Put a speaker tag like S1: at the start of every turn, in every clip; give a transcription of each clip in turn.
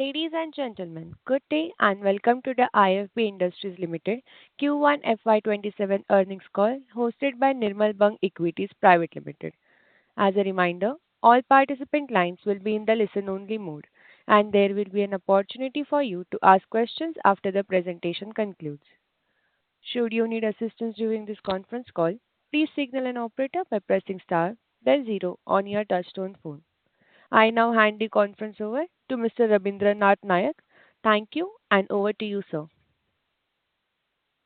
S1: Ladies and gentlemen, good day and welcome to the IFB Industries Limited Q1 FY27 earnings call hosted by Nirmal Bang Equities Private Limited. As a reminder, all participant lines will be in the listen-only mode, and there will be an opportunity for you to ask questions after the presentation concludes. Should you need assistance during this conference call, please signal an operator by pressing star, then zero on your touchtone phone. I now hand the conference over to Mr. Rabindranath Nayak. Thank you, and over to you, sir.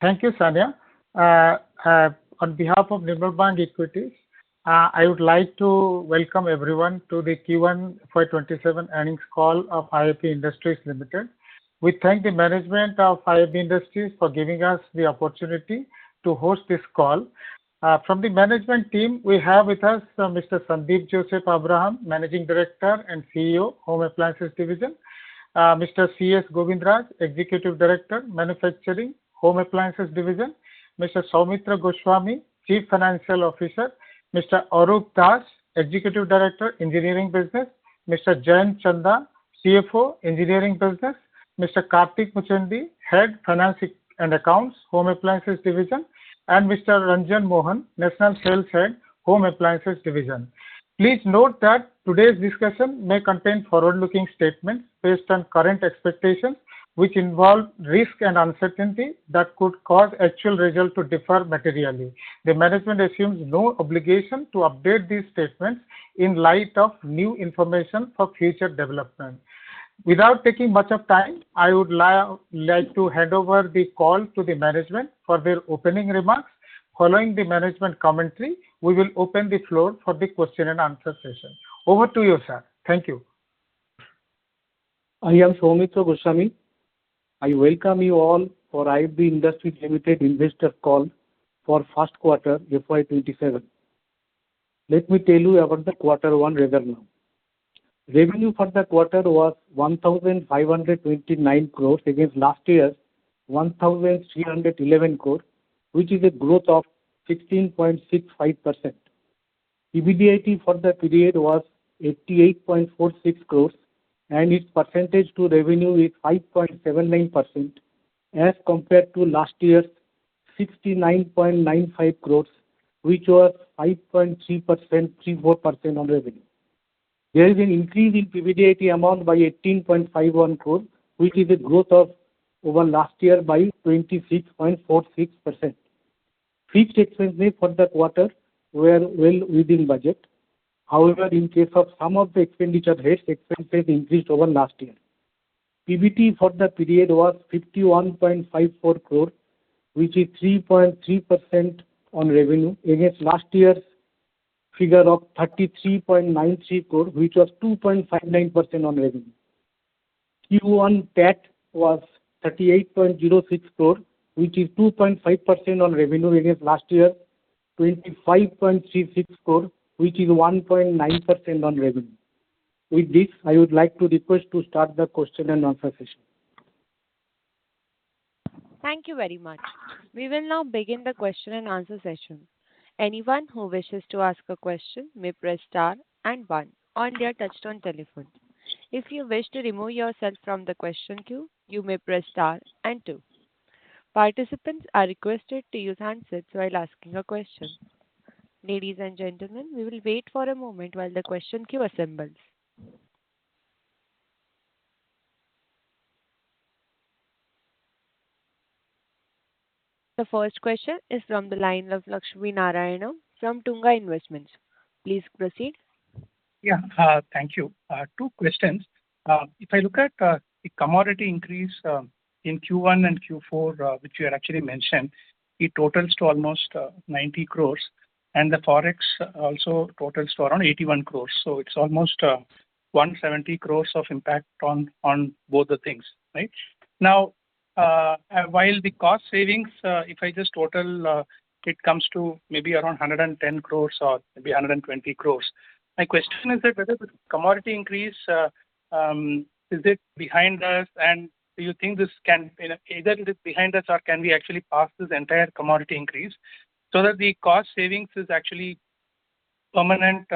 S2: Thank you, Sanya. Uh, uh, on behalf of Nirmal Bang Equities, I would like to welcome everyone to the Q1 FY27 earnings call of IFB Industries Limited. We thank the management of IFB Industries for giving us the opportunity to host this call. From the management team, we have with us Mr. Sandeep Joseph Abraham, Managing Director and CEO, Home Appliances Division, Mr. C.S. Govindraj, Executive Director, Manufacturing, Home Appliances Division, Mr. Soumitra Goswami, Chief Financial Officer, Mr. Arup Das, Executive Director, Engineering Business, Mr. Jayant Chanda, CFO, Engineering Business, Mr. Kartik Muchandi, Head, Finance and Accounts, Home Appliances Division, and Mr. Ranjan Mohan, National Sales Head, Home Appliances Division. Please note that today's discussion may contain forward-looking statements based on current expectations, which involve risk and uncertainty that could cause actual results to differ materially. The management assumes no obligation to update these statements in light of new information for future development. Without taking much of time, I would like to hand over the call to the management for their opening remarks. Following the management commentary, we will open the floor for the question and answer session. Over to you, sir. Thank you.
S3: I am Soumitra Goswami. I welcome you all for IFB Industries Limited investor call for first quarter FY27. Let me tell you about the quarter one result now. Revenue for the quarter was 1,529 crores against last year's 1,311 crores, which is a growth of 16.65%. EBITDA for the period was 88.46 crores and its percentage to revenue is 5.79% as compared to last year's 69.95 crores, which was 5.34% on revenue. There is an increase in PBDIT amount by 18.51 crore, which is a growth of over last year by 26.46%. Fixed expenses for the quarter were well within budget. However, in case of some of the expenditure heads, expenses increased over last year. PBT for the period was 51.54 crore, which is 3.3% on revenue against last year's figure of 33.93 crore, which was 2.59% on revenue. Q1 PAT was 38.06 crore, which is 2.5% on revenue against last year 25.36 crore, which is 1.9% on revenue. With this, I would like to request to start the question and answer session.
S1: Thank you very much. We will now begin the question and answer session. Anyone who wishes to ask a question may press star and one on their touchtone telephone. If you wish to remove yourself from the question queue, you may press star and two. Participants are requested to use handsets while asking a question. Ladies and gentlemen, we will wait for a moment while the question queue assembles. The first question is from the line of Lakshmi Narayana from Tunga Investments. Please proceed.
S4: Yeah, thank you. Two questions. If I look at the commodity increase in Q1 and Q4, which you had actually mentioned, it totals to almost 90 crores, and the forex also totals to around 81 crores. So it's almost 170 crores of impact on both the things, right? Now, while the cost savings, if I just total, it comes to maybe around 110 crores or maybe 120 crores. My question is that whether the commodity increase, is it behind us, and do you think this can, either it is behind us or can we actually pass this entire commodity increase so that the cost savings is actually permanent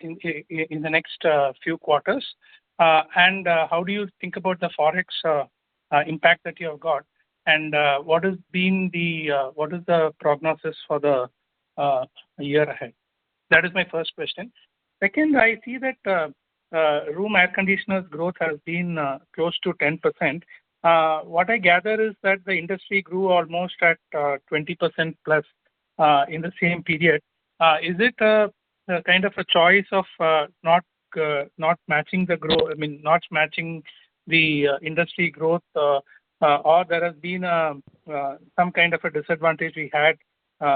S4: in the next few quarters? And how do you think about the Forex impact that you have got? And what is the prognosis for the year ahead? That is my first question. Second, I see that room air conditioners growth has been close to 10%. What I gather is that the industry grew almost at 20% plus in the same period. Is it a kind of a choice of not matching the growth, I mean, not matching the industry growth, or there has been some kind of a disadvantage we had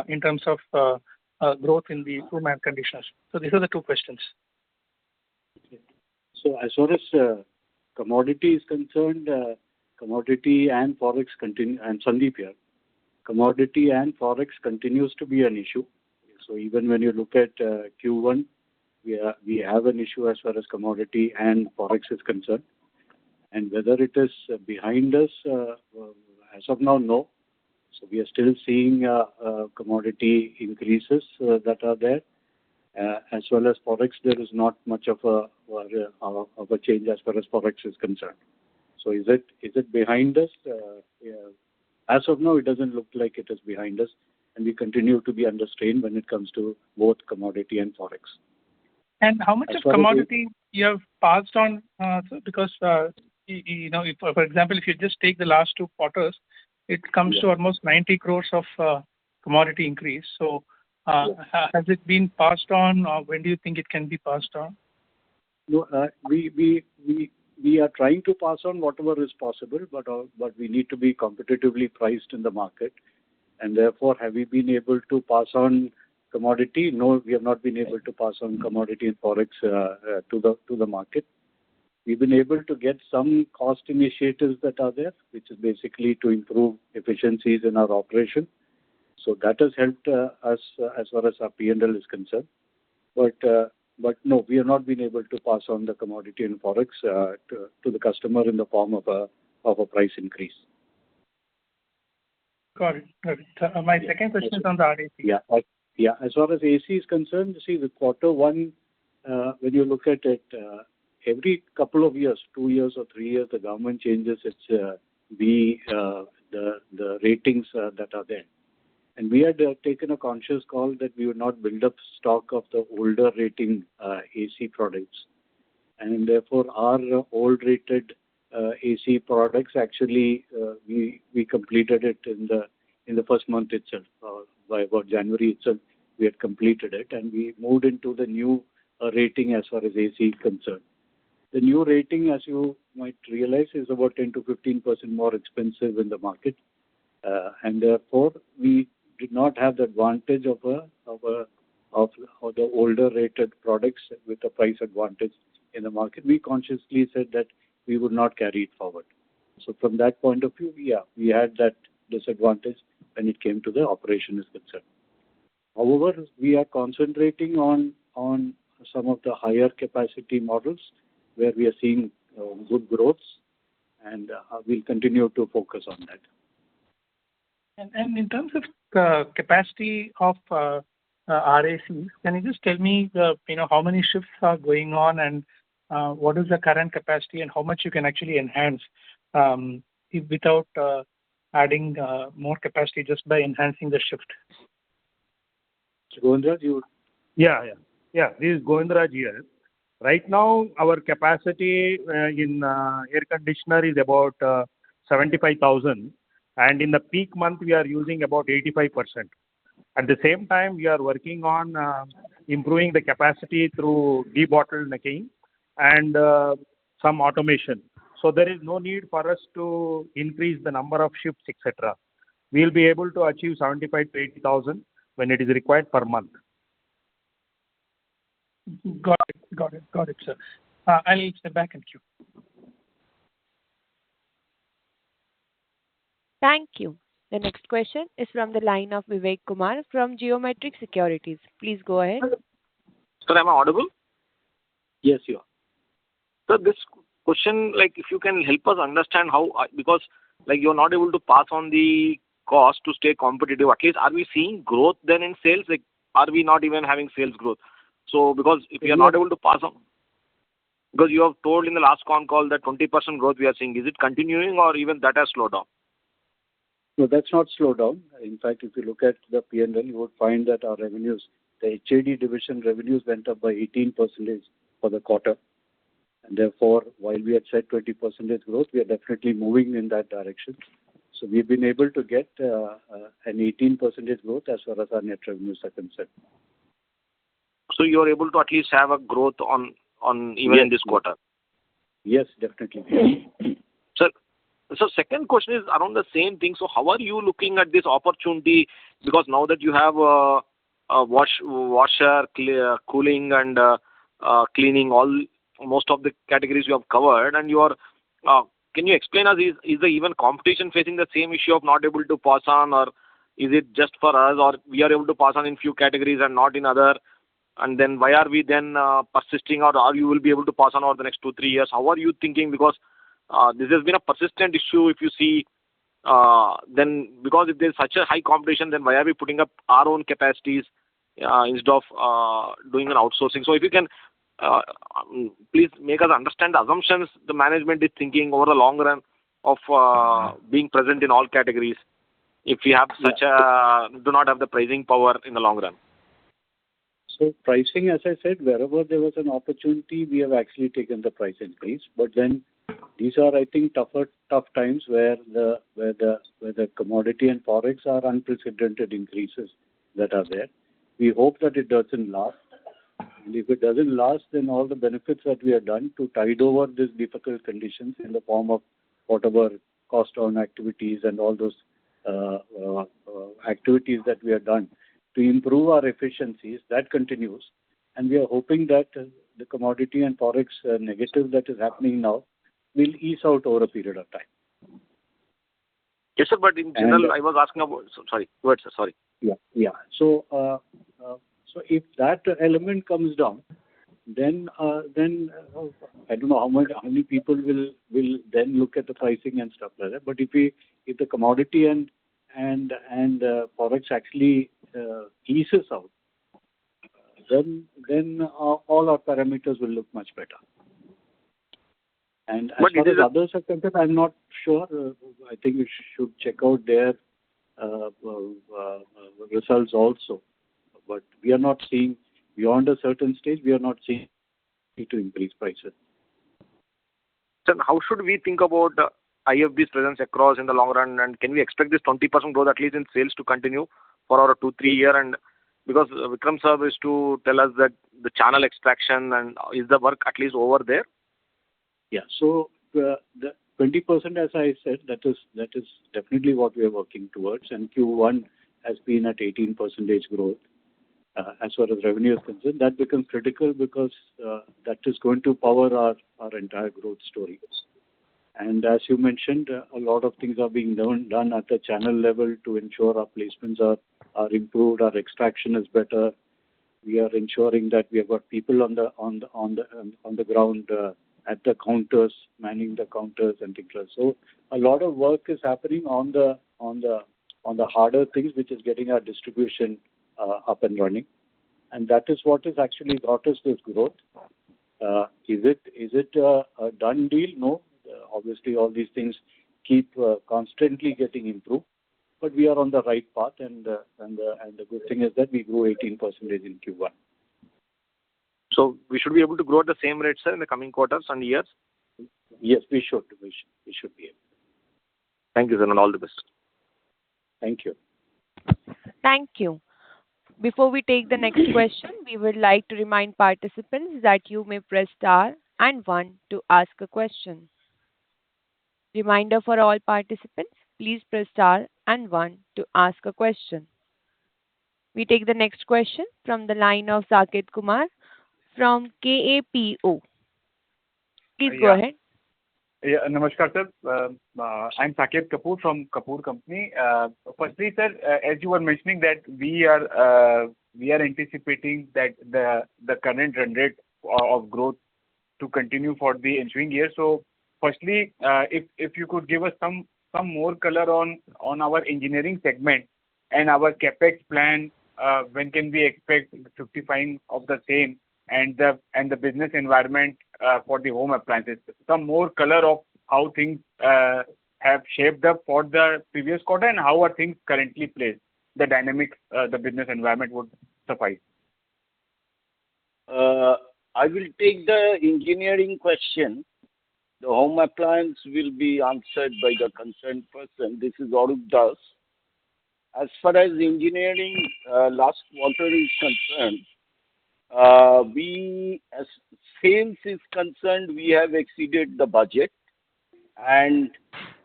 S4: in terms of growth in the room air conditioners? So these are the two questions.
S5: So as far as commodity is concerned, commodity and Forex continue, and Sandeep here, commodity and Forex continues to be an issue. So even when you look at Q1, we have an issue as far as commodity and Forex is concerned. And whether it is behind us, as of now, no. So we are still seeing commodity increases that are there. As well as Forex, there is not much of a change as far as Forex is concerned. So is it behind us? As of now, it doesn't look like it is behind us, and we continue to be under strain when it comes to both commodity and Forex.
S4: And how much of commodity you have passed on? Sir? Because if, for example, if you just take the last 2 quarters, it comes to almost 90 crores of commodity increase. So has it been passed on, or when do you think it can be passed on?
S5: No, we are trying to pass on whatever is possible, but we need to be competitively priced in the market. And therefore, have we been able to pass on commodity? No, we have not been able to pass on commodity and Forex to the market. We've been able to get some cost initiatives that are there, which is basically to improve efficiencies in our operation. So that has helped us as far as our P&L is concerned. But no, we have not been able to pass on the commodity and Forex to the customer in the form of a price increase.
S4: Got it. My second question is on the RAC.
S5: Yeah. As far as AC is concerned, see, the quarter one, when you look at it, every couple of years, 2 years or 3 years, the government changes the ratings that are there. And we had taken a conscious call that we would not build up stock of the older rating AC products. And therefore, our old rated AC products, actually, we completed it in the first month itself. By about January itself, we had completed it. And we moved into the new rating as far as AC is concerned. The new rating, as you might realize, is about 10 to 15% more expensive in the market. And therefore, we did not have the advantage of the older rated products with a price advantage in the market. We consciously said that we would not carry it forward. So from that point of view, we had that disadvantage when it came to the operation is concerned. However, we are concentrating on some of the higher capacity models where we are seeing good growth, and we'll continue to focus on that.
S4: And in terms of capacity of RAC, can you just tell me, how many shifts are going on, and what is the current capacity, and how much you can actually enhance without adding more capacity, just by enhancing the shift?
S5: Govindraj, you...
S3: Yeah. This is Govindraj here. Right now, our capacity in air conditioner is about 75,000. And in the peak month, we are using about 85%. At the same time, we are working on improving the capacity through debottlenecking and some automation. So there is no need for us to increase the number of shifts, etc. We will be able to achieve 75 to 80,000 when it is required per month.
S4: Got it, sir. I'll step back and queue.
S1: Thank you. The next question is from the line of Vivek Kumar from Geometric Securities. Please go ahead.
S6: Sir, am I audible?
S5: Yes, you are.
S6: Sir, this question, if you can help us understand how, because you're not able to pass on the cost to stay competitive, at least are we seeing growth then in sales? Are we not even having sales growth? So because if we are not able to pass on... Because you have told in the last con call that 20% growth we are seeing. Is it continuing or even that has slowed down?
S5: No, that's not slowed down. In fact, if you look at the P&L, you would find that our revenues, the HAD division revenues went up by 18% for the quarter. And therefore, while we had said 20% growth, we are definitely moving in that direction. So we've been able to get an 18% growth as far as our net revenues are concerned.
S6: So you are able to at least have a growth on even in this quarter.
S5: Yes, definitely.
S6: So second question is around the same thing. So how are you looking at this opportunity? Because now that you have a washer, cooling and cleaning, most of the categories you have covered, and you are, can you explain us, is the even competition facing the same issue of not able to pass on, or is it just for us, or we are able to pass on in few categories and not in other? And then why are we then persisting, or are you will be able to pass on over the next 2-3 years? How are you thinking? Because this has been a persistent issue. If you see, then because if there's such a high competition, then why are we putting up our own capacities instead of doing an outsourcing? So if you can please make us understand the assumptions the management is thinking over the long run of being present in all categories, if we have do not have the pricing power in the long run.
S5: So pricing, as I said, wherever there was an opportunity, we have actually taken the price increase. But then these are, I think, tough times where the commodity and forex are unprecedented increases that are there. We hope that it doesn't last. And if it doesn't last, then all the benefits that we have done to tide over these difficult conditions in the form of whatever cost down activities and all those activities that we have done to improve our efficiencies, that continues. And we are hoping that the commodity and forex negative that is happening now will ease out over a period of time.
S6: Yes, sir, but in general, I was asking about, sorry, go ahead, sir, sorry.
S5: Yeah. So if that element comes down, then I don't know how many people will then look at the pricing and stuff like that. But if the commodity and forex actually eases out, then all our parameters will look much better. And as far as others are concerned, I'm not sure. I think you should check out their results also. But we are not seeing, beyond a certain stage, we are not seeing to increase prices.
S6: Sir, how should we think about IFB's presence across in the long run, and can we expect this 20% growth at least in sales to continue for our 2-3 year? And because Vikram sir is to tell us that the channel extraction and is the work at least over there?
S5: Yeah. So the 20%, as I said, that is definitely what we are working towards, and Q1 has been at 18% growth. As far as revenue is concerned, that becomes critical because that is going to power our entire growth story. And as you mentioned, a lot of things are being done at the channel level to ensure our placements are improved, our extraction is better. We are ensuring that we have got people on the ground at the counters, manning the counters and things like that. So a lot of work is happening on the harder things, which is getting our distribution up and running, and that is what has actually got us this growth. Is it a done deal? No. Obviously, all these things keep constantly getting improved, but we are on the right path, and the good thing is that we grew 18% in Q1.
S6: So we should be able to grow at the same rate, sir, in the coming quarters and years?
S5: Yes, we should. We should be able.
S6: Thank you, sir, and all the best.
S5: Thank you.
S1: Thank you. Before we take the next question, we would like to remind participants that you may press star and 1 to ask a question. Reminder for all participants, please press star and 1 to ask a question. We take the next question from the line of Saket Kumar from KAPO. Please go ahead.
S7: Yeah, namaskar, sir. I'm Saket Kapoor from Kapoor Company. Firstly, sir, as you were mentioning that we are anticipating that the current run rate of growth to continue for the ensuing year. So, firstly, if you could give us some more color on our engineering segment and our capex plan, when can we expect 55 of the same, and the business environment for the home appliances. Some more color of how things have shaped up for the previous quarter and how are things currently placed. The dynamics, the business environment would suffice.
S8: I will take the engineering question. The home appliance will be answered by the concerned person. This is Arup Das. As far as engineering last quarter is concerned, as sales is concerned, we have exceeded the budget and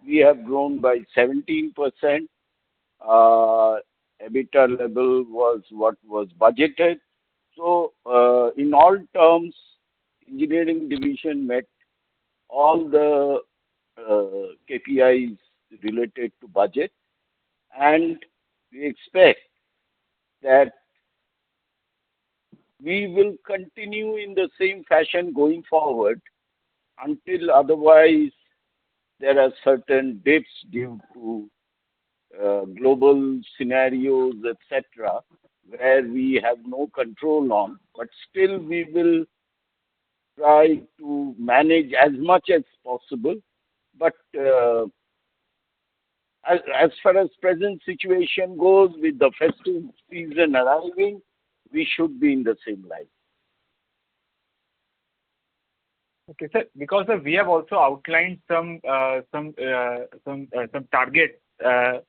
S8: we have grown by 17%. EBITDA level was what was budgeted. So, in all terms, engineering division met all the KPIs related to budget, and we expect that we will continue in the same fashion going forward until otherwise there are certain dips due to global scenarios, etc., where we have no control on. But still, we will try to manage as much as possible. But as far as present situation goes, with the festive season arriving, we should be in the same line.
S7: Okay, sir. Because we have also outlined some targets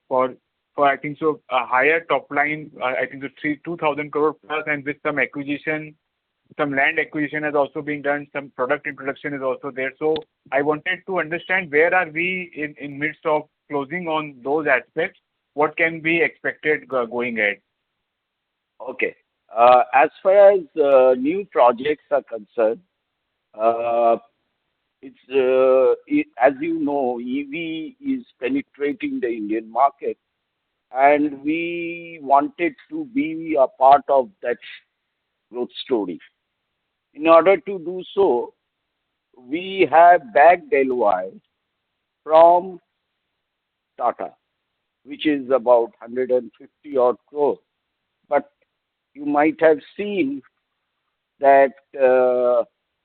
S7: for I think so a higher top line. I think so 2,000 crore plus, and with some acquisition, some land acquisition has also been done. Some product introduction is also there. So I wanted to understand where are we in midst of closing on those aspects. What can be expected going ahead?
S8: Okay. As far as new projects are concerned, as you know, EV is penetrating the Indian market, and we wanted to be a part of that growth story. In order to do so, we have bagged LOI from Tata, which is about 150 odd crore. But you might have seen that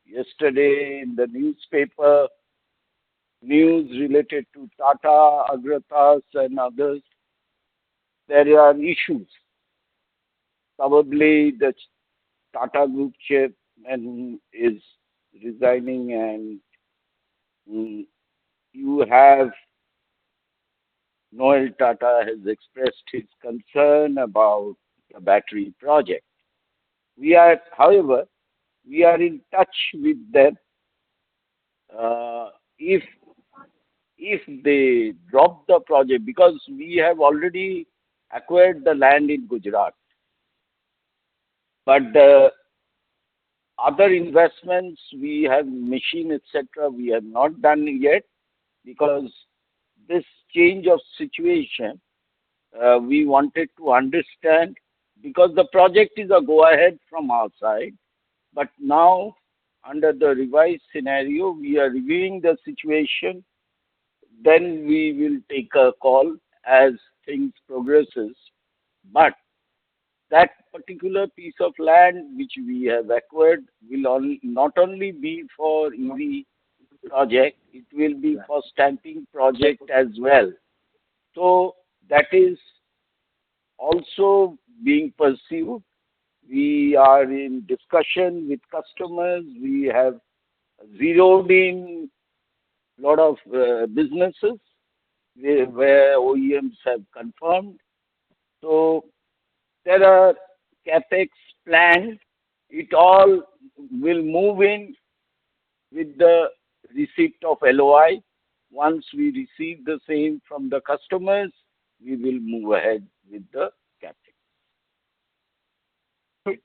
S8: yesterday in the newspaper, news related to Tata, Agratas and others, there are issues. Probably the Tata Group chairman is resigning, and you have Noel Tata has expressed his concern about the battery project. However, we are in touch with them. If they drop the project, because we have already acquired the land in Gujarat, but the other investments, we have machine, etc., we have not done yet, because this change of situation, we wanted to understand, because the project is a go-ahead from our side, but now, under the revised scenario, we are reviewing the situation, then we will take a call as things progresses. But that particular piece of land which we have acquired will not only be for EV project, it will be for stamping project as well. So that is also being pursued. We are in discussion with customers. We have zeroed in a lot of businesses where OEMs have confirmed. So there are capex planned. It all will move in with the receipt of LOI. Once we receive the same from the customers, we will move ahead with the capex.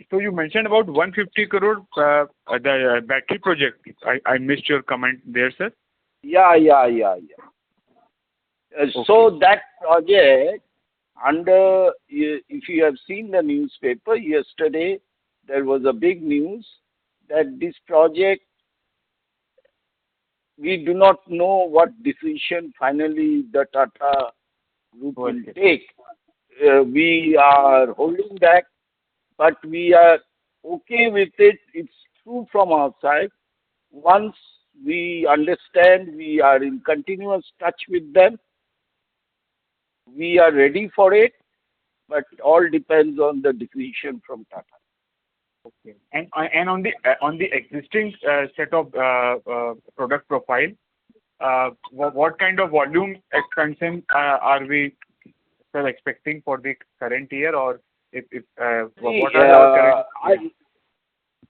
S7: So you mentioned about 150 crore, the battery project. I missed your comment there, sir.
S8: Yeah. So that project, if you have seen the newspaper yesterday, there was a big news that this project, we do not know what decision finally the Tata Group will take. We are holding back, but we are okay with it. It's true from our side Once we understand, we are in continuous touch with them. We are ready for it, but all depends on the decision from Tata.
S7: Okay. And on the existing set of product profile, what kind of volume expansion are we still expecting for the current year, or what are our current?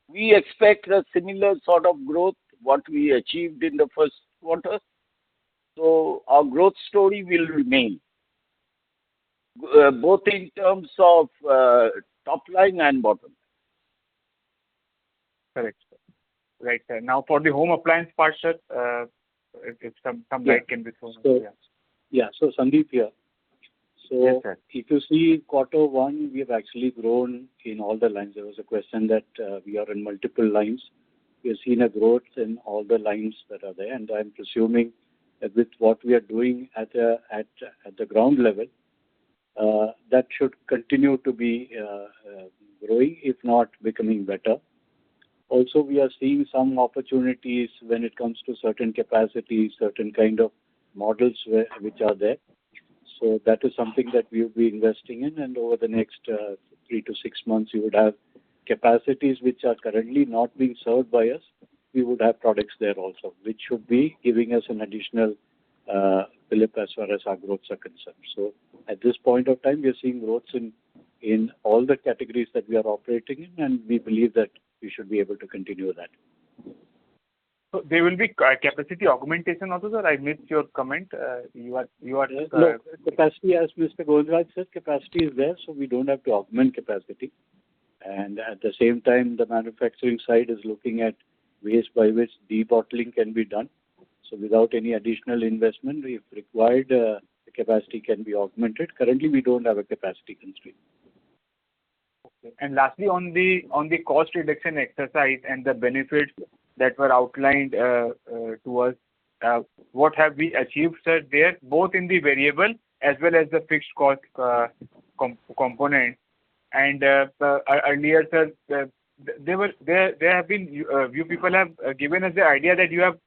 S8: We expect a similar sort of growth what we achieved in the first quarter. So our growth story will remain, both in terms of top line and bottom line.
S7: Correct, sir. Right, sir. Now for the home appliance part, sir, if some light can be thrown.
S5: So Sandeep here. So
S7: Yes, sir.
S5: if you see quarter one, we have actually grown in all the lines. There was a question that we are in multiple lines. We have seen a growth in all the lines that are there, and I'm presuming that with what we are doing at the ground level, that should continue to be growing, if not becoming better. Also, we are seeing some opportunities when it comes to certain capacities, certain kind of models which are there. So that is something that we will be investing in, and over the next 3 to 6 months, you would have capacities which are currently not being served by us. We would have products there also, which should be giving us an additional fillip as far as our growths are concerned. So at this point of time, we are seeing growths in all the categories that we are operating in, and we believe that we should be able to continue that.
S7: So there will be capacity augmentation also, sir. I missed your comment. You are
S5: No, capacity, as Mr. Govindraj said, capacity is there, so we don't have to augment capacity. And at the same time, the manufacturing side is looking at ways by which debottling can be done. So without any additional investment, if required, the capacity can be augmented. Currently, we don't have a capacity constraint.
S7: Okay. And lastly, on the cost reduction exercise and the benefits that were outlined to us, what have we achieved, sir, there, both in the variable as well as the fixed cost component? And earlier, sir, there have been you people have given us the idea that you have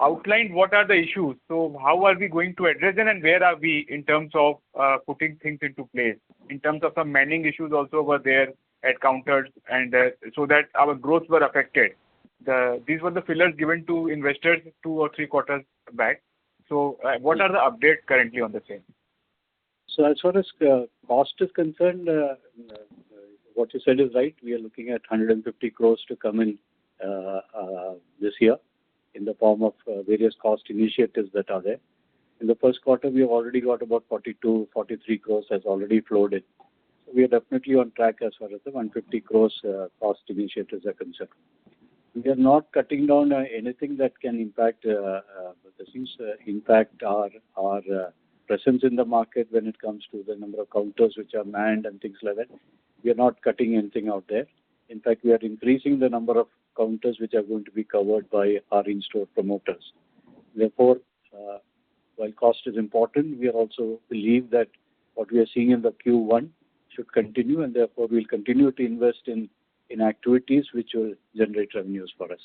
S7: outlined what are the issues. So how are we going to address them, and where are we in terms of putting things into place? In terms of some manning issues also were there at counters, and so that our growth were affected. These were the fillers given to investors 2 or 3 quarters back. So what are the updates currently on the same?
S5: So as far as cost is concerned, what you said is right. We are looking at 150 crores to come in this year in the form of various cost initiatives that are there. In the first quarter, we have already got about 42, 43 crores has already flowed in. So we are definitely on track as far as the 150 crores cost initiatives are concerned. We are not cutting down anything that can impact impact our presence in the market when it comes to the number of counters which are manned and things like that. We are not cutting anything out there. In fact, we are increasing the number of counters which are going to be covered by our in-store promoters. Therefore, while cost is important, we also believe that what we are seeing in the Q1 should continue, and therefore we'll continue to invest in activities which will generate revenues for us.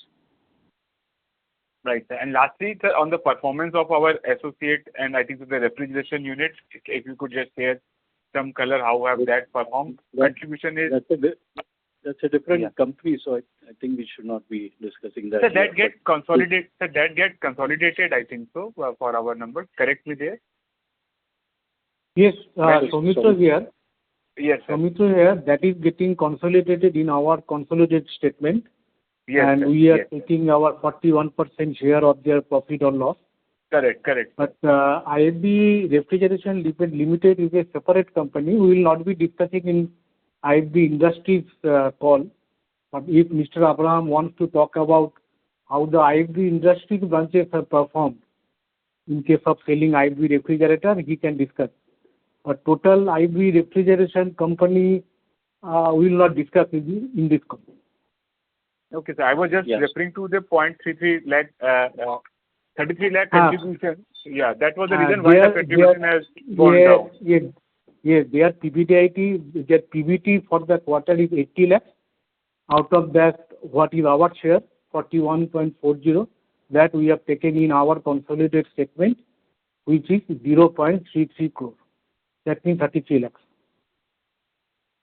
S7: Right. And lastly, sir, on the performance of our associate and I think the refrigeration unit, if you could just share some color, how have that performed? Contribution is...
S5: That's a different company, so I think we should not be discussing that.
S7: So that gets consolidated. So that gets consolidated, I think so, for our numbers. Correct me there.
S3: Yes, Soumitra here.
S7: Yes, sir.
S3: Soumitra here. That is getting consolidated in our consolidated statement.
S7: Yes,
S3: and
S7: sir.
S3: We are taking our 41% share of their profit or loss.
S7: Correct.
S3: But IFB Refrigeration Limited is a separate company. We will not be discussing in IFB Industries call. But if Mr. Abraham wants to talk about how the IFB Industries branches have performed in case of selling IFB refrigerator, he can discuss. But total IFB refrigeration company we will not discuss in this call.
S7: Okay, so I was just referring to the 0.33 lakh, 33 lakh contribution. Yeah, that was the reason why the contribution has gone down.
S3: Yes, their PBT for the quarter is 80 lakhs. Out of that, what is our share? 41.40 that we have taken in our consolidated statement, which is 0.33 crore. That means 33 lakhs.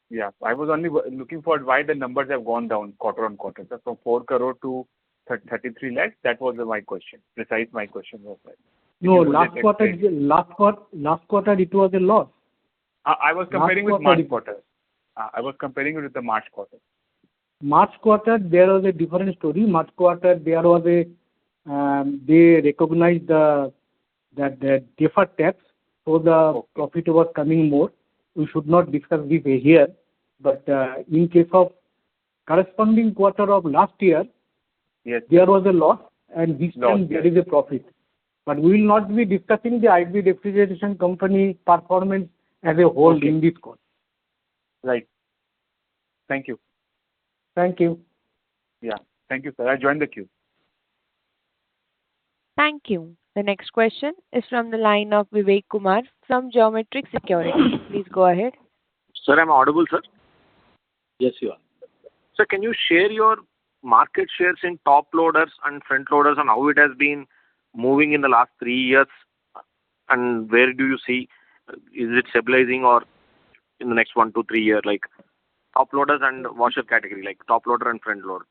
S7: Yeah, I was only looking for why the numbers have gone down quarter on quarter. So from 4 crore to 33 lakhs, that was my question. My question was that.
S3: No, last quarter it was a loss.
S7: I was comparing with March quarter. I was comparing it with the March quarter.
S3: March quarter, there was a different story. March quarter, there was they recognized the deferred tax, so the profit was coming more. We should not discuss this here, but in case of corresponding quarter of last year,
S7: yes,
S3: there was a loss, and this time there is a profit. But we will not be discussing the IFB refrigeration company performance as a whole in this call.
S7: Right. Thank you.
S3: Thank you.
S7: Yeah. Thank you, sir. I joined the queue.
S1: Thank you. The next question is from the line of Vivek Kumar from Geometric Securities. Please go ahead.
S6: Sir, am I audible, sir?
S5: Yes, you are.
S6: Sir, can you share your market shares in top loaders and front loaders and how it has been moving in the last 3 years? And where do you see, is it stabilizing or in the next 1 to 3 years, like top loaders and washer category, like top loader and front loader?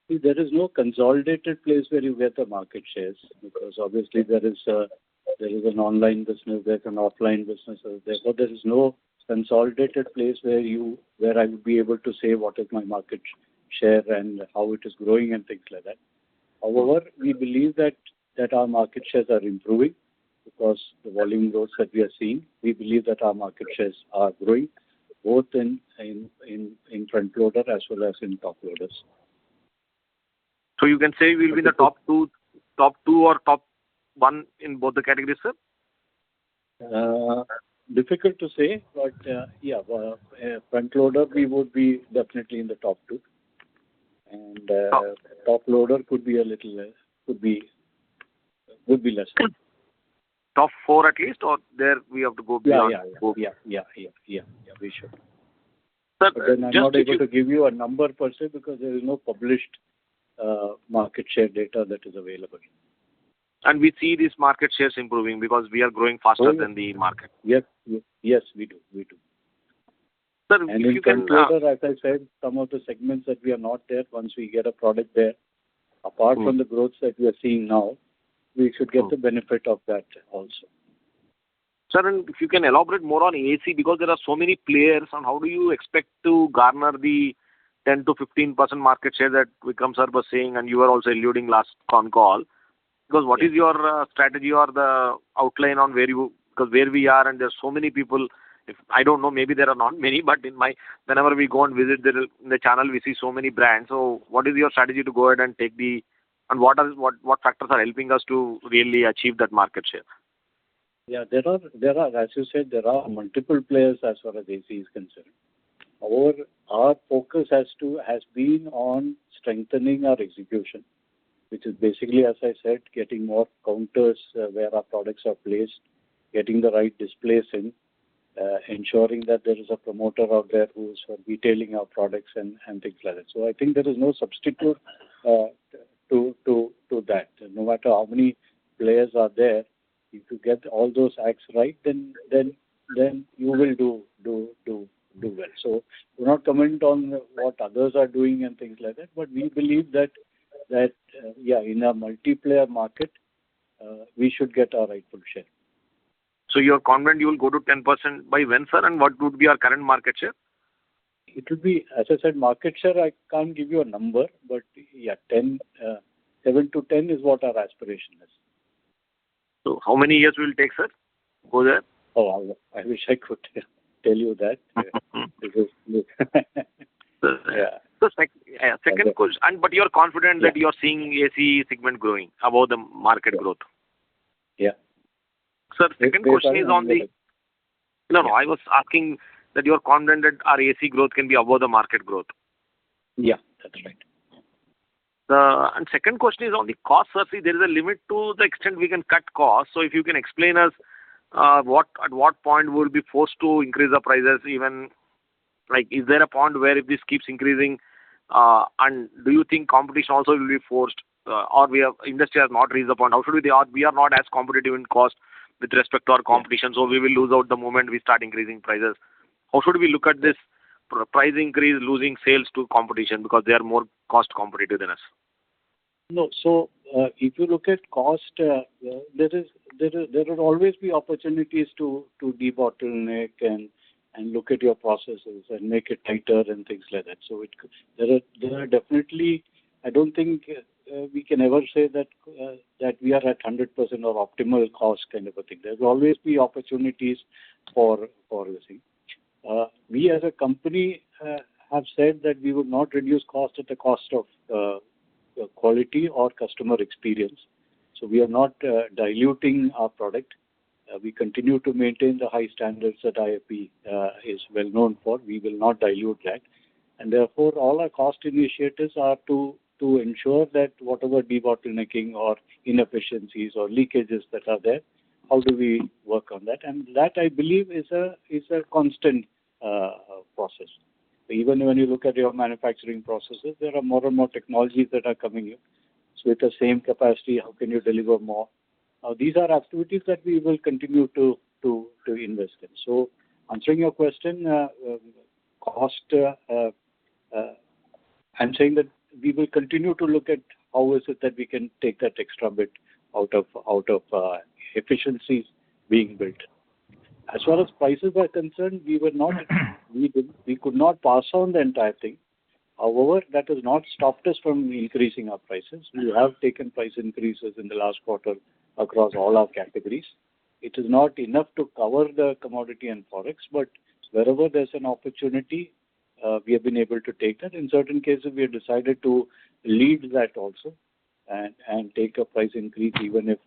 S5: See, there is no consolidated place where you get the market shares, because obviously there is an online business, there's an offline business. Therefore, there is no consolidated place where I would be able to say what is my market share and how it is growing and things like that. However, we believe that our market shares are improving because the volume growth that we are seeing. We believe that our market shares are growing both in front loader as well as in top loaders.
S6: So you can say we'll be in the top two or top one in both the categories, sir?
S5: Difficult to say, but front loader we would be definitely in the top 2, and top loader could be would be less.
S6: Top 4 at least, or there we have to go beyond?
S5: Yeah, we should.
S6: Sir,
S5: but then I'm not able to give you a number per se because there is no published market share data that is available.
S6: And we see these market shares improving because we are growing faster than the market.
S5: Yes, we do.
S6: Sir,
S5: and
S6: if
S5: in
S6: you can,
S5: front loader, as I said, some of the segments that we are not there, once we get a product there, apart from the growth that we are seeing now, we should get the benefit of that also.
S6: Sir, and if you can elaborate more on AC, because there are so many players, and how do you expect to garner the 10 to 15% market share that Vikram sir was saying, and you were also alluding last Concall? Because what is your strategy or the outline on where we are, and there's so many people. I don't know, maybe there are not many, but whenever we go and visit in the channel, we see so many brands. So what is your strategy to go ahead and take and what factors are helping us to really achieve that market share?
S5: Yeah, there are, as you said, there are multiple players as far as AC is concerned. However, our focus has been on strengthening our execution, which is basically, as I said, getting more counters where our products are placed, getting the right displays in, ensuring that there is a promoter out there who is detailing our products and things like that. So I think there is no substitute to that. No matter how many players are there, if you get all those acts right, then you will do well. So do not comment on what others are doing and things like that, but we believe that in a multiplayer market, we should get our rightful share.
S6: So you're confident you will go to 10% by when, sir? And what would be our current market share?
S5: It would be, as I said, market share, I can't give you a number, but 7 to 10 is what our aspiration is.
S6: So how many years will it take, sir? Go there?
S5: Oh, I wish I could tell you that.
S6: So second question, but you're confident that you're seeing AC segment growing above the market growth?
S5: Yeah.
S6: Sir, second question is on the... No, I was asking that you're confident that our AC growth can be above the market growth.
S5: Yeah, that's right.
S6: And second question is on the cost, sir. See, there is a limit to the extent we can cut costs. So if you can explain us at what point we will be forced to increase the prices, even like, is there a point where if this keeps increasing, And do you think competition also will be forced, or industry has not reached the point? How should we are not as competitive in cost with respect to our competition, so we will lose out the moment we start increasing prices. How should we look at this price increase losing sales to competition because they are more cost competitive than us?
S5: No. So, if you look at cost, there will always be opportunities to debottleneck and look at your processes and make it tighter and things like that. So there are definitely. I don't think we can ever say that we are at 100% or optimal cost kind of a thing. There will always be opportunities for this thing. We as a company have said that we would not reduce cost at the cost of quality or customer experience. So we are not diluting our product. We continue to maintain the high standards that IFB is well known for. We will not dilute that. And therefore, all our cost initiatives are to ensure that whatever debottlenecking or inefficiencies or leakages that are there, how do we work on that? And that, I believe, is a constant process. Even when you look at your manufacturing processes, there are more and more technologies that are coming in. So with the same capacity, how can you deliver more? These are activities that we will continue to invest in. So answering your question, cost, I'm saying that we will continue to look at how is it that we can take that extra bit out of efficiencies being built. As far as prices are concerned, we could not pass on the entire thing. However, that has not stopped us from increasing our prices. We have taken price increases in the last quarter across all our categories. It is not enough to cover the commodity and forex, but wherever there's an opportunity, we have been able to take that. In certain cases, we have decided to lead that also and take a price increase even if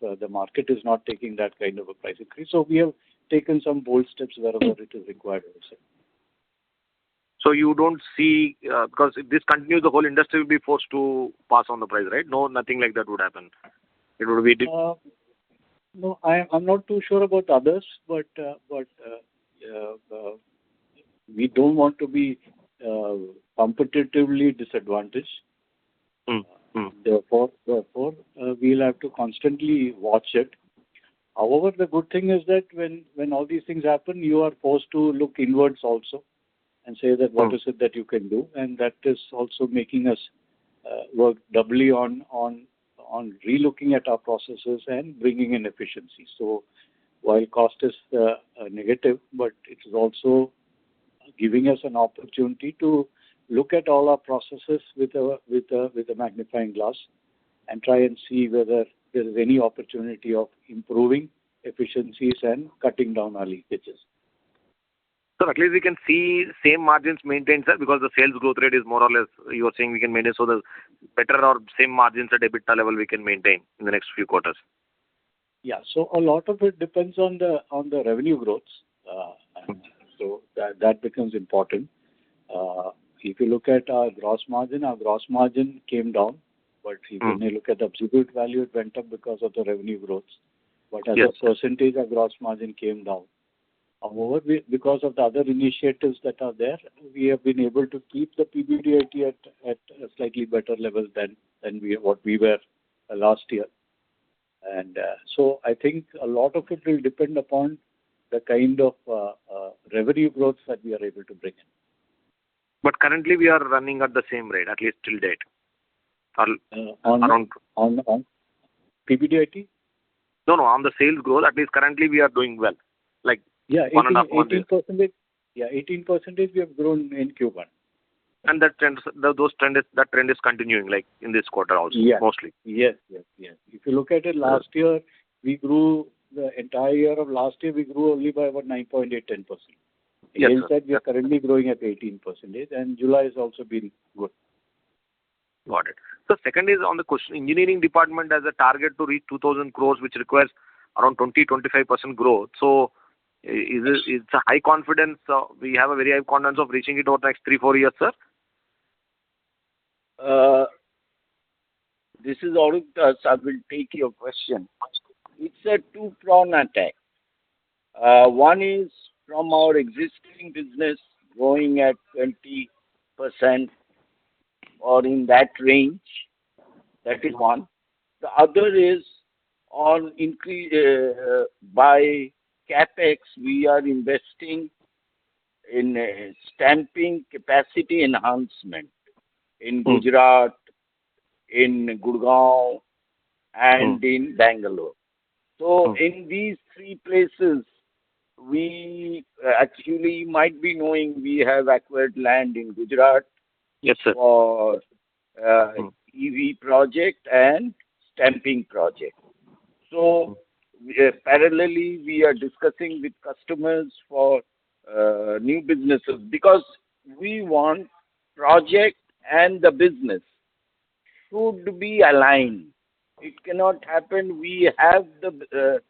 S5: the market is not taking that kind of a price increase. So we have taken some bold steps wherever it is required also.
S6: So you don't see, because if this continues, the whole industry will be forced to pass on the price, right? No, nothing like that would happen. It would be...
S5: No, I'm not too sure about others, but we don't want to be competitively disadvantaged. Therefore, we'll have to constantly watch it. However, the good thing is that when all these things happen, you are forced to look inwards also and say that what is it that you can do, and that is also making us work doubly on relooking at our processes and bringing in efficiency. So while cost is negative, but it is also giving us an opportunity to look at all our processes with a magnifying glass and try and see whether there is any opportunity of improving efficiencies and cutting down our leakages.
S6: So at least we can see same margins maintained, sir, because the sales growth rate is more or less, you are saying we can maintain, so the better or same margins at EBITDA level we can maintain in the next few quarters.
S5: Yeah, so a lot of it depends on the revenue growth. So that becomes important. If you look at our gross margin came down, but when you look at the absolute value, it went up because of the revenue growth. But as a percentage, our gross margin came down. However, because of the other initiatives that are there, we have been able to keep the PBDIT at a slightly better level than what we were last year. And so I think a lot of it will depend upon the kind of revenue growth that we are able to bring in.
S6: But currently we are running at the same rate, at least till date.
S5: On PBDIT?
S6: No, on the sales growth, at least currently we are doing well. Like
S5: 18%. Yeah, 18% we have grown in Q1.
S6: And that trend is continuing, like in this quarter also, mostly.
S5: Yes. If you look at it, last year, we grew, the entire year of last year, we grew only by about 9.8-10%. Against that, we are currently growing at 18%, and July has also been good.
S6: Got it. So second is on the question, engineering department has a target to reach 2,000 crores, which requires around 20-25% growth. So it's a high confidence. We have a very high confidence of reaching it over the next 3-4 years, sir.
S8: This is Arun. I will take your question. It's a two-pronged attack. One is from our existing business, growing at 20% or in that range. That is one. The other is on increase by capex. We are investing in stamping capacity enhancement in Gujarat, in Gurgaon, and in Bangalore. So in these three places, we actually might be knowing we have acquired land in Gujarat.
S6: Yes, sir.
S8: For EV project and stamping project. So parallelly, we are discussing with customers for new businesses because we want project and the business should be aligned. It cannot happen we have the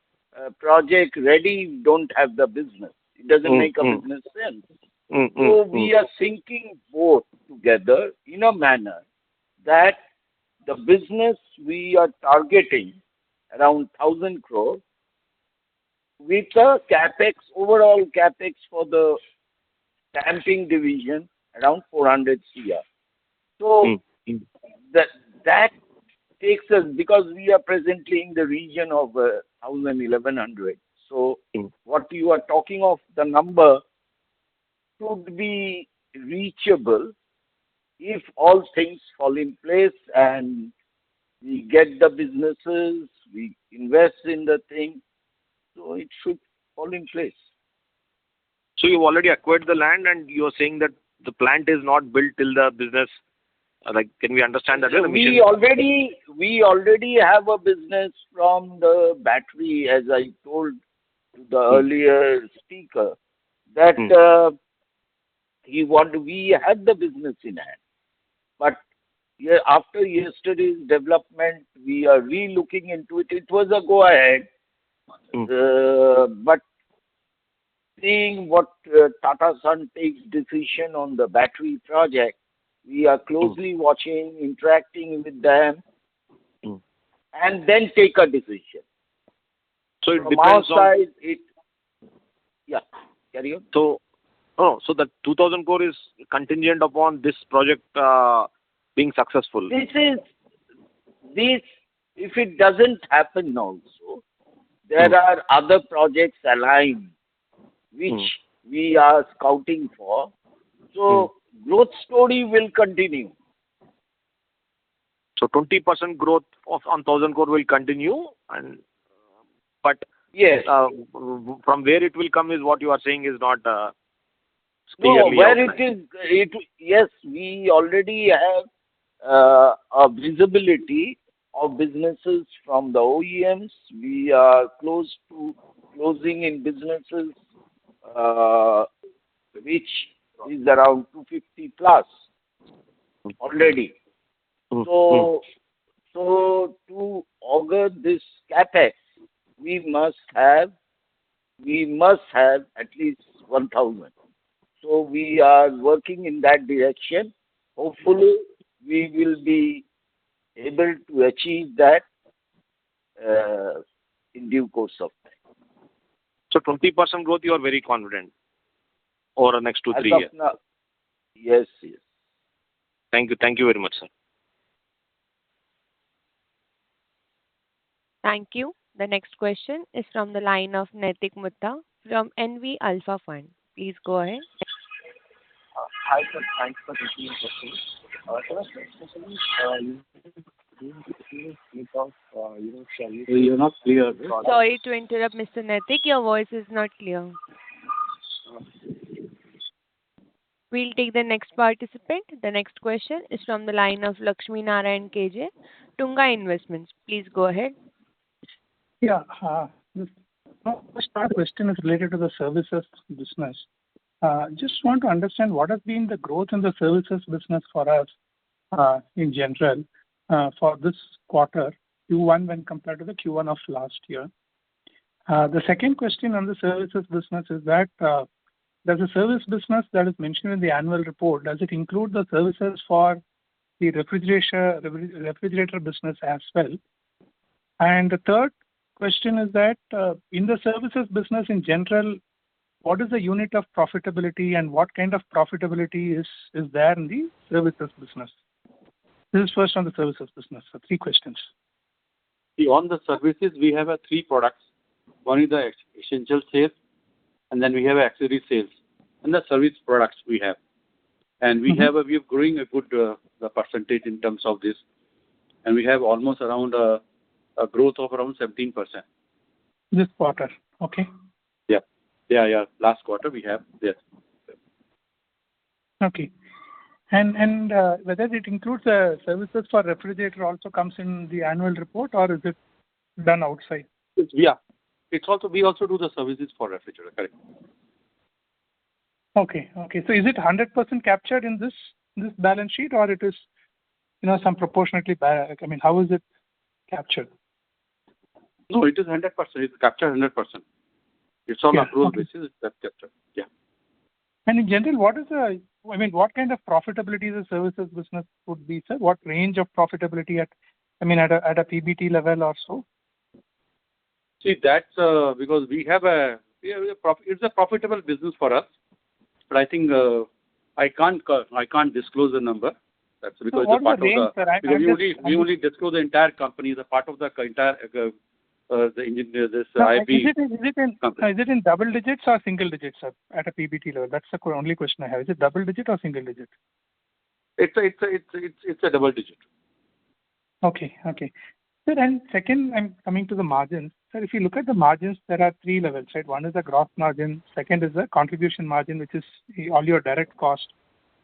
S8: project ready, don't have the business. It doesn't make a business sense. So we are syncing both together in a manner that the business we are targeting around 1,000 crore with a capex, overall capex for the stamping division around 400 CR. So that takes us, because we are presently in the region of 1,100. So what you are talking of, the number should be reachable if all things fall in place and we get the businesses, we invest in the thing, so it should fall in place.
S6: So you've already acquired the land and you're saying that the plant is not built till the business, can we understand that?
S8: We already have a business from the battery, as I told to the earlier speaker, that we had the business in hand. But after yesterday's development, we are re-looking into it. It was a go-ahead. But seeing what Tata Sun takes decision on the battery project, we are closely watching, interacting with them, and then take a decision.
S6: So it
S8: From
S6: depends
S8: our side, carry on.
S6: So the 2,000 crore is contingent upon this project being successful.
S8: If it doesn't happen also, there are other projects aligned which we are scouting for. So growth story will continue.
S6: So 20% growth on 1,000 crore will continue, but
S8: yes,
S6: from where it will come is what you are saying is not
S8: no, where
S6: outlined.
S8: Yes, we already have a visibility of businesses from the OEMs. We are close to closing in businesses which is around 250 plus already. So to augur this capex, we must have at least 1,000. So we are working in that direction. Hopefully, we will be able to achieve that in due course of time.
S6: So 20% growth, you are very confident over the next 2-3 years.
S8: Now, yes.
S6: Thank you very much, sir.
S1: Thank you. The next question is from the line of Naitik Mutta from NV Alpha Fund. Please go ahead.
S9: Hi, sir. Thanks for taking the question.
S5: You're not clear.
S1: Sorry to interrupt, Mr. Naitik. Your voice is not clear. We'll take the next participant. The next question is from the line of Lakshmi Narayan KJ, Tunga Investments. Please go ahead.
S4: Yeah. The start question is related to the services business. Just want to understand what has been the growth in the services business for us in general for this quarter, Q1 when compared to the Q1 of last year. The second question on the services business is that does the service business that is mentioned in the annual report, does it include the services for the refrigerator business as well? And the third question is that in the services business in general, what is the unit of profitability and what kind of profitability is there in the services business? This is first on the services business. So 3 questions.
S10: See, on the services, we have 3 products. One is the essential sales, and then we have accessory sales, and the service products we have. And we are growing a good the percentage in terms of this, and we have almost around a growth of around 17%.
S4: This quarter, okay.
S10: Yeah. Last quarter we have, yes.
S4: Okay. And whether it includes services for refrigerator also comes in the annual report, or is it done outside?
S10: Yeah. We also do the services for refrigerator, correct.
S4: Okay. So is it 100% captured in this balance sheet, or it is, some proportionately, how is it captured?
S10: No, it is 100%. It's captured 100%. It's on accrual basis, that's captured. Yeah.
S4: And in general, what kind of profitability the services business would be, sir? What range of profitability at a PBT level or so?
S10: See, that's because it's a profitable business for us, but I think I can't disclose the number. That's because
S4: so part range, of the.
S10: Because we only disclose the entire company, the part of the entire the engineer, this IFB.
S4: Is it in double digits or single digits, sir, at a PBT level? That's the only question I have. Is it double digit or single digit?
S10: It's a double digit.
S4: Okay. Sir, and second, I'm coming to the margins. Sir, if you look at the margins, there are 3 levels, right? One is the gross margin, second is the contribution margin, which is all your direct cost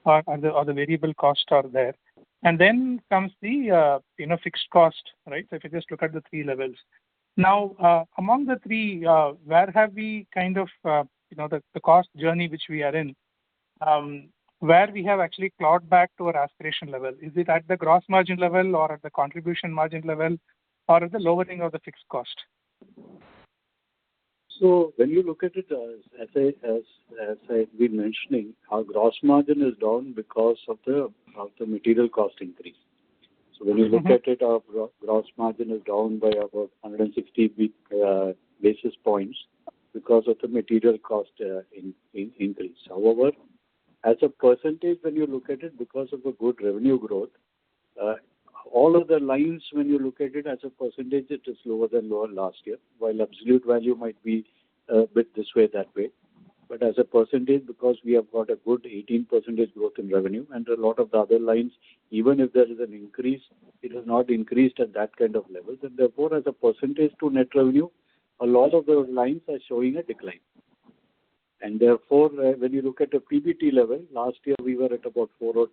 S4: or the variable cost are there. And then comes the fixed cost, right? So if you just look at the 3 levels. Now, among the 3, where have we kind of, the cost journey which we are in, where we have actually clawed back to our aspiration level? Is it at the gross margin level or at the contribution margin level or at the lowering of the fixed cost?
S5: So when you look at it, as I've been mentioning, our gross margin is down because of the material cost increase. So when you look at it, our gross margin is down by about 160 basis points because of the material cost increase. However, as a percentage, when you look at it, because of the good revenue growth, all of the lines, when you look at it as a percentage, it is lower than last year, while absolute value might be a bit this way, that way. But as a percentage, because we have got a good 18% growth in revenue, and a lot of the other lines, even if there is an increase, it is not increased at that kind of levels. And therefore, as a percentage to net revenue, a lot of those lines are showing a decline. And therefore, when you look at the PBT level, last year we were at about 4%.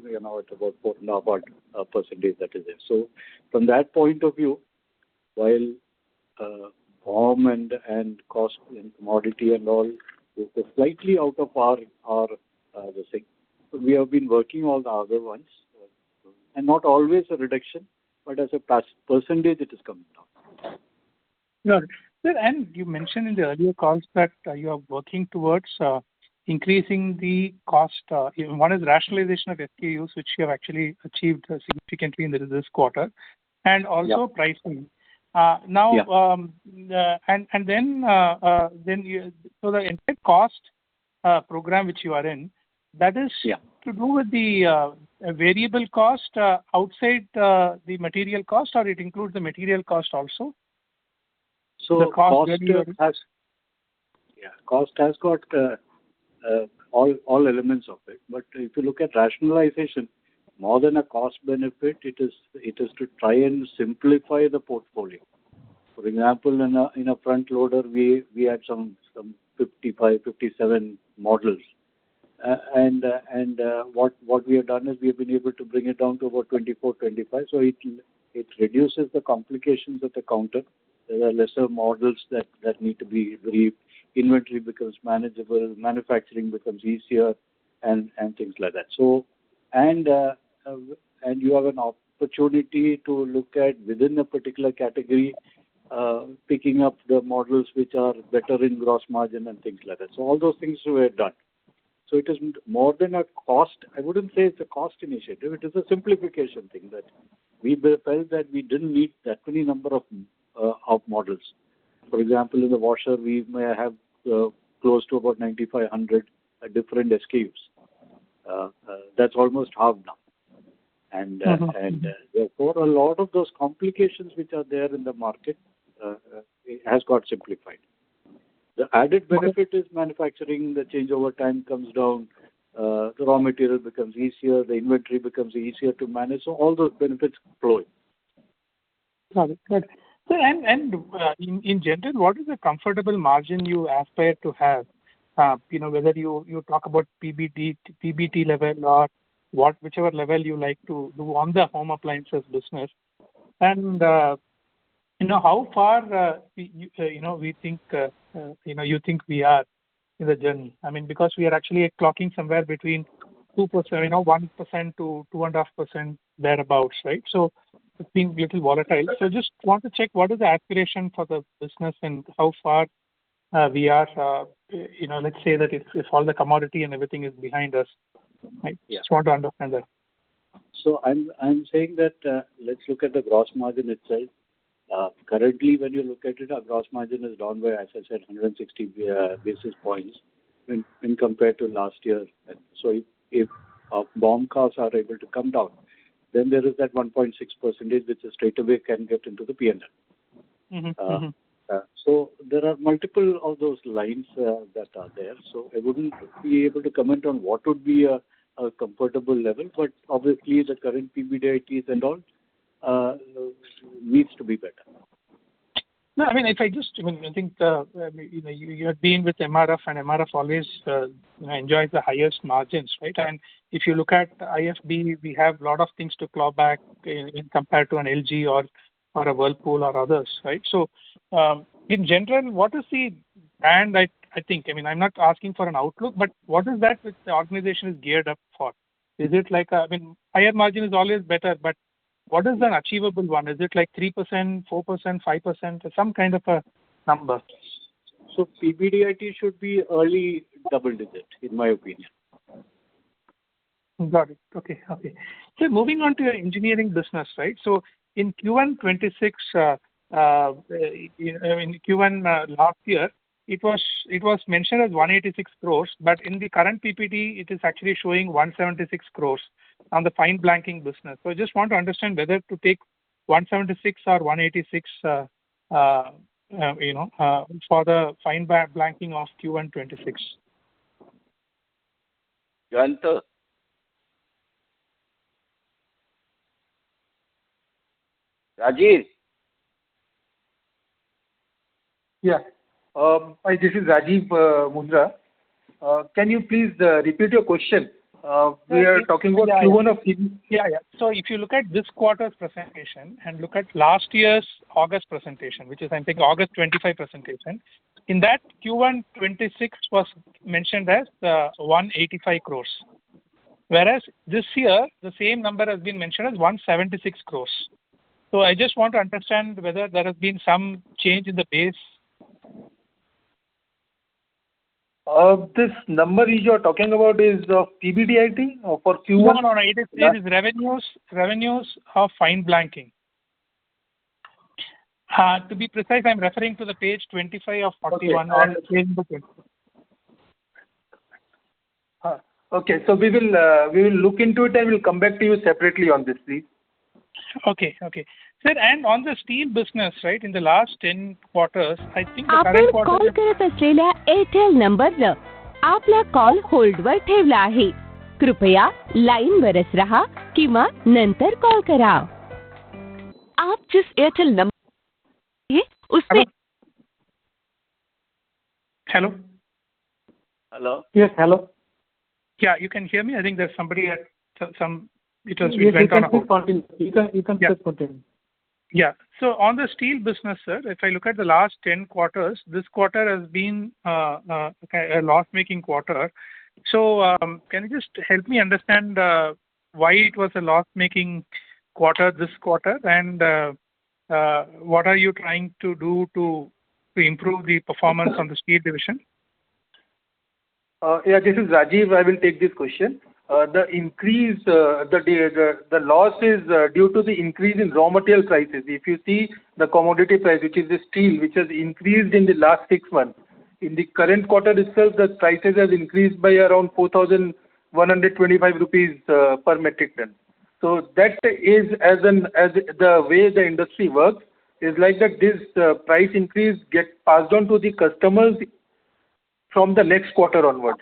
S5: We are now at about 4.5%, that is there. So from that point of view, while BOM and cost and commodity and all is slightly out of our the thing, so we have been working all the other ones, and not always a reduction, but as a percentage, it is coming down.
S4: Got it. Sir, and you mentioned in the earlier calls that you are working towards increasing the cost. One is rationalization of SKUs, which you have actually achieved significantly in this quarter, and also pricing. So the entire cost program which you are in, that is to do with the variable cost outside the material cost, or it includes the material cost also?
S5: So
S4: the cost
S5: has got all elements of it. But if you look at rationalization, more than a cost benefit, it is to try and simplify the portfolio. For example, in a front loader, we had some 55, 57 models. And what we have done is we have been able to bring it down to about 24, 25. So it reduces the complications at the counter. There are lesser models that need to be briefed. Inventory becomes manageable. Manufacturing becomes easier, and things like that. So and you have an opportunity to look at within a particular category, picking up the models which are better in gross margin and things like that. So all those things were done. So it is more than a cost. I wouldn't say it's a cost initiative. It is a simplification thing that we felt that we didn't need that many number of models. For example, in the washer, we may have close to about 9,500 different SKUs. That's almost half now. And therefore, a lot of those complications which are there in the market it has got simplified. The added benefit is manufacturing, the changeover time comes down, the raw material becomes easier, the inventory becomes easier to manage. So all those benefits flow in.
S4: Got it. Got it. So, in general, what is the comfortable margin you aspire to have? Whether you talk about PBT level or whichever level you like to do on the home appliances business, and how far we think you think we are in the journey. I mean, because we are actually clocking somewhere between 2%, 1% to 2.5% thereabouts, right? So it's been a little volatile. So just want to check what is the aspiration for the business and how far we are. Let's say that if all the commodity and everything is behind us, right?
S5: Yeah.
S4: Just want to understand that.
S5: So I'm saying that let's look at the gross margin itself. Currently, when you look at it, our gross margin is down by, as I said, 160 basis points when compared to last year. And so if our BOM costs are able to come down, then there is that 1.6% which straight away can get into the P&L. So there are multiple of those lines that are there. So I wouldn't be able to comment on what would be a comfortable level, but obviously the current PBDITs and all needs to be better.
S4: No, I mean, I think you have been with MRF, and MRF always enjoys the highest margins, right? And if you look at IFB, we have a lot of things to claw back in compared to an LG or a Whirlpool or others, right? So, in general, what is the brand? I think, I'm not asking for an outlook, but what is that which the organization is geared up for? Is it like higher margin is always better, but what is an achievable one? Is it like 3%, 4%, 5%, some kind of a number?
S5: So PBDIT should be early double digit, in my opinion.
S4: Got it. Okay. So moving on to your engineering business, right? So in Q1 26, in Q1 last year, it was mentioned as 186 crores, but in the current PPT, it is actually showing 176 crores on the fine blanking business. So I just want to understand whether to take 176 or 186, for the fine blanking of Q1 26.
S8: Jayanta? Rajiv?
S11: Yeah. Hi, this is Rajiv Mundra. Can you please repeat your question? We are talking about Q1 of...
S4: Yeah. So if you look at this quarter's presentation and look at last year's August presentation, which is, I'm thinking, August 25 presentation, in that Q1 26 was mentioned as 185 crores. Whereas this year, the same number has been mentioned as 176 crores. So I just want to understand whether there has been some change in the base.
S11: This number you're talking about is of PBDIT for Q1?
S4: No. It is revenues of fine blanking. To be precise, I'm referring to the page 25 of 41 or page 20.
S11: Okay, so we will look into it and we'll come back to you separately on this, please.
S4: Okay. Sir, and on the steel business, right, in the last 10 quarters, I think the current quarter...
S12: आपण call करत असलेल्या एअरटेल नंबरनं आपला call होल्डवर ठेवला आहे. कृपया लाईनवरच रहा किंवा नंतर कॉल करा. आप जिस एयरटेल नंबर है उससे...
S4: Hello?
S3: Yes, hello.
S4: Yeah, you can hear me? I think there's somebody at some... It went on a hold.
S3: You can just continue.
S4: Yeah. So on the steel business, sir, if I look at the last 10 quarters, this quarter has been a loss-making quarter. So can you just help me understand why it was a loss-making quarter this quarter, and what are you trying to do to improve the performance on the steel division?
S11: Yeah, this is Rajiv. I will take this question. The increase, the loss is due to the increase in raw material prices. If you see the commodity price, which is the steel, which has increased in the last 6 months, in the current quarter itself, the prices have increased by around 4,125 rupees per metric ton. So that is as the way the industry works is like that. This price increase get passed on to the customers from the next quarter onwards.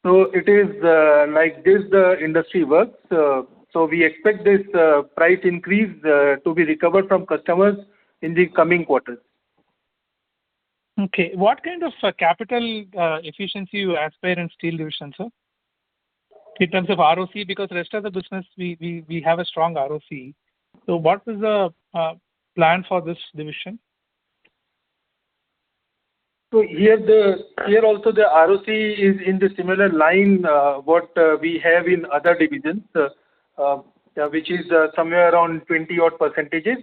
S11: So it is like this the industry works. So we expect this price increase to be recovered from customers in the coming quarters.
S4: Okay. What kind of capital efficiency you aspire in steel division, sir? In terms of ROC, because rest of the business we have a strong ROC. So what is the plan for this division?
S11: So here also the ROC is in the similar line what we have in other divisions, which is somewhere around 20 odd percentages.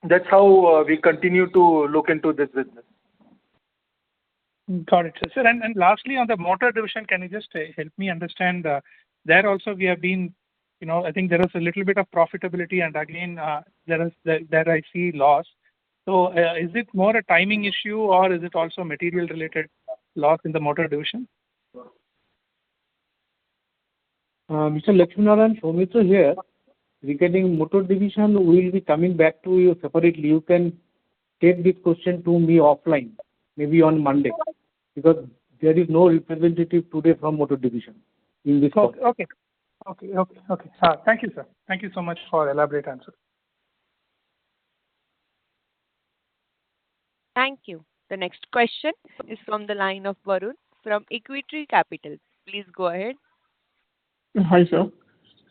S11: That's how we continue to look into this business.
S4: Got it, sir. And lastly, on the motor division, can you just help me understand? There also we have been, I think there is a little bit of profitability, and again there I see loss. So is it more a timing issue, or is it also material related loss in the motor division?
S3: Mr. Lakshminarayan Soumitra here. Regarding motor division, we will be coming back to you separately. You can take this question to me offline, maybe on Monday, because there is no representative today from motor division in this call.
S4: Okay. Thank you, sir. Thank you so much for elaborate answer.
S1: Thank you. The next question is from the line of Varun from Equity Capital. Please go ahead.
S13: Hi, sir.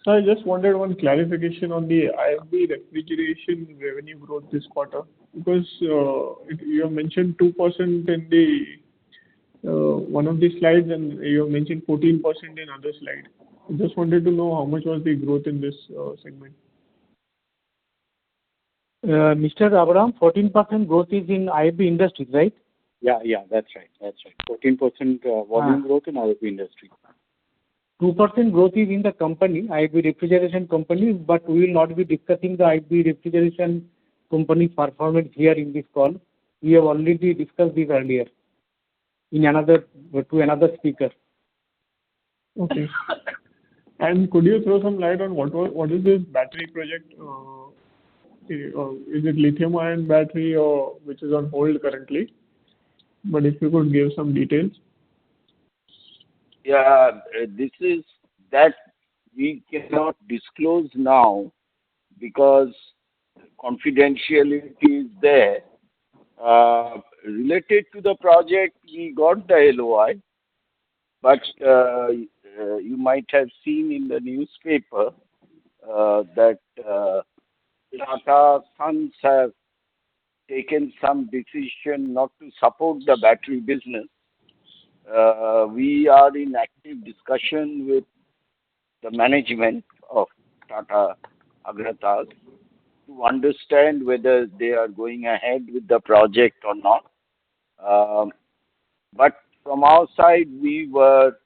S13: So I just wanted one clarification on the IFB refrigeration revenue growth this quarter, because you have mentioned 2% in the one of the slides, and you have mentioned 14% in other slide. I just wanted to know how much was the growth in this segment.
S3: Mr. Abraham, 14% growth is in IFB Industries, right?
S10: Yeah, that's right. 14% volume growth in IFB Industry.
S3: 2% growth is in the company, IFB Refrigeration Company, but we will not be discussing the IFB Refrigeration Company performance here in this call. We have already discussed this earlier to another speaker.
S13: Okay. And could you throw some light on what is this battery project? Is it lithium-ion battery or which is on hold currently? But if you could give some details.
S8: Yeah, this is that we cannot disclose now because confidentiality is there. Related to the project, we got the LOI, but you might have seen in the newspaper that Tata Sons have taken some decision not to support the battery business. We are in active discussion with the management of Tata Agratas to understand whether they are going ahead with the project or not. But from our side, we were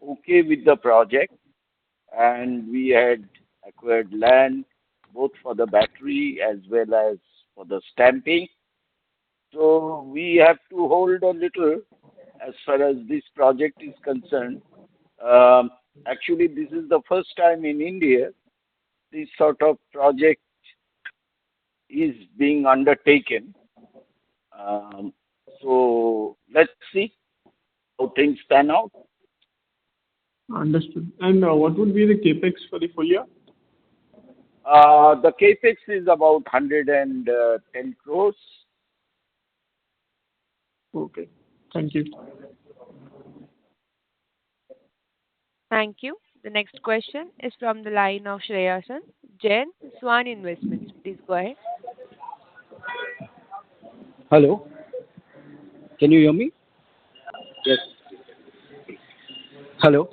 S8: okay with the project, and we had acquired land both for the battery as well as for the stamping. So we have to hold a little as far as this project is concerned. Actually, this is the first time in India this sort of project is being undertaken. So let's see how things pan out.
S13: Understood. And what would be the capex for the full year?
S8: The capex is about 110 crores.
S13: Okay. Thank you.
S1: Thank you. The next question is from the line of Shreyasan Jain, Swan Investments. Please go ahead.
S14: Hello. Can you hear me?
S10: Yes.
S14: Hello.